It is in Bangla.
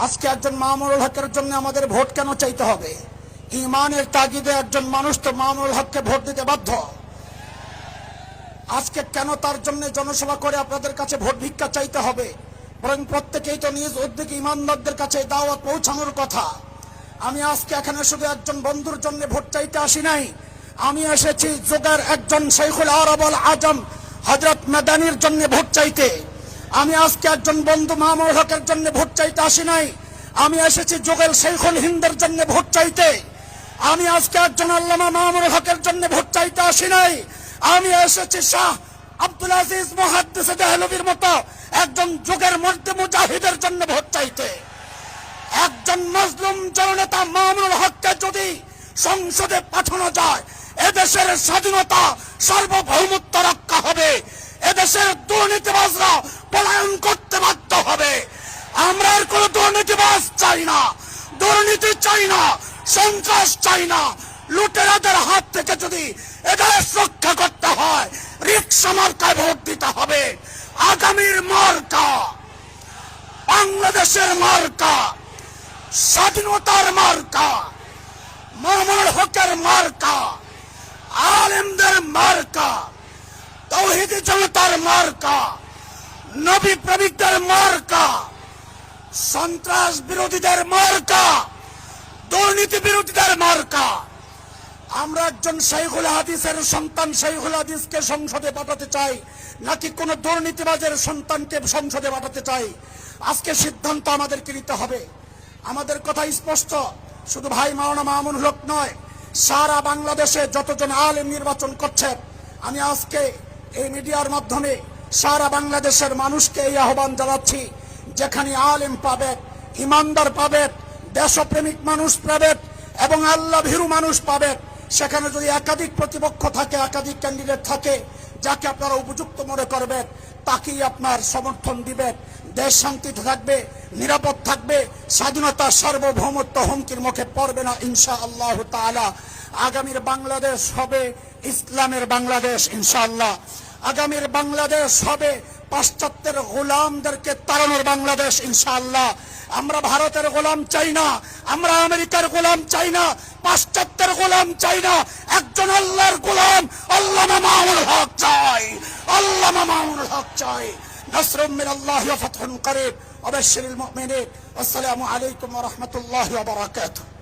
আজকে একজন মামুনুল হকের জন্য আমাদের ভোট কেন চাইতে হবে? ইমানের তাগিদে একজন মানুষ তো মামুনুল হককে ভোট দিতে বাধ্য। আজকে কেন তার জন্য জনসভা করে আপনাদের কাছে ভোট ভিক্ষা চাইতে হবে? বরং প্রত্যেকেই তো নিজ উদ্যোগে ইমানদারদের কাছে দাওয়াত পৌঁছানোর কথা। আমি আজকে এখানে শুধু একজন বন্ধুর জন্য ভোট চাইতে আসি নাই, আমি এসেছি যুগের একজন শাইখুল আরব আল আজম হযরত মাদানির জন্য ভোট চাইতে। আমি আজকে একজন বন্ধু মামুনুল হকের জন্য ভোট চাইতে আসি নাই, আমি এসেছি যুগের শাইখুল হিন্দের জন্য ভোট চাইতে। আমি আজকে একজন আল্লামা মামুনুল হকের জন্য ভোট চাইতে আসি নাই, আমি এসেছি শাহ আব্দুল আজিজ মুহাদ্দিস দেহলভির মতো একজন যুগের মধ্যে মুজাহিদের জন্য ভোট চাইতে। একজন মজলুম জননেতা মামুনুল হককে যদি সংসদে পাঠানো যায়, এদেশের স্বাধীনতা সার্বভৌমত্ব রক্ষা হবে, এদেশের দুর্নীতিবাজরা পলায়ন করতে বাধ্য হবে। আমরা আর কোন দুর্নীতিবাজ চাই না, দুর্নীতি চাই না, সন্ত্রাস চাই না। লুটেরাদের হাত থেকে যদি এদেশ রক্ষা করতে হয়, রিকশা মার্কায় ভোট দিতে হবে। আগামীর মার্কা বাংলাদেশের মার্কা, স্বাধীনতার মার্কা, মামুনুল হকের মার্কা, আলেমদের মার্কা, তাওহীদি জনতার মার্কা, নবী প্রেমিকদের মার্কা, সন্ত্রাস বিরোধীদের মার্কা, দুর্নীতি বিরোধীদের মার্কা। আমরা একজন শাইখুল হাদিসের সন্তান শাইখুল হাদিসকে সংসদে পাঠাতে চাই, নাকি কোন দুর্নীতিবাজের সন্তানকে সংসদে পাঠাতে চাই? আজকে সিদ্ধান্ত আমাদেরকে নিতে হবে। আমাদের কথা স্পষ্ট, শুধু ভাই মাওলানা মামুনুল হক নয়, সারা বাংলাদেশে যতজন আলেম নির্বাচন করছেন, আমি আজকে এই মিডিয়ার মাধ্যমে সারা বাংলাদেশের মানুষকে এই আহ্বান জানাচ্ছি, যেখানে আলেম পাবেন, ইমানদার পাবেন, দেশপ্রেমিক মানুষ পাবেন এবং আল্লাহ ভীরু মানুষ পাবেন, সেখানে যদি একাধিক প্রতিপক্ষ থাকে, একাধিক ক্যান্ডিডেট থাকে, যাকে আপনারা উপযুক্ত মনে করবেন তাকেই আপনার সমর্থন দিবেন। দেশ শান্তিতে থাকবে, নিরাপদ থাকবে, স্বাধীনতা সার্বভৌমত্ব হুমকির মুখে পড়বে না ইনশাআল্লাহ তাআলা। আগামীর বাংলাদেশ হবে ইসলামের বাংলাদেশ ইনশাআল্লাহ। আগামীর বাংলাদেশ হবে পাশ্চাত্যের গোলামদেরকে তাড়ানোর বাংলাদেশ ইনশাআল্লাহ। আমরা ভারতের গোলাম চাই না, আমরা আমেরিকার গোলাম চাই না, পাশ্চাত্যের গোলাম চাই না, একজন আল্লাহর গোলাম আল্লামা মামুনুল হক চাই, আল্লামা মামুনুল হক চাই। নাসরুম মিনাল্লাহি ওয়া ফাতহুন করিব ওয়া বাশশিরিল মুমিনিন। আসসালামু আলাইকুম ওয়া রাহমাতুল্লাহি ওয়া বারাকাতুহু।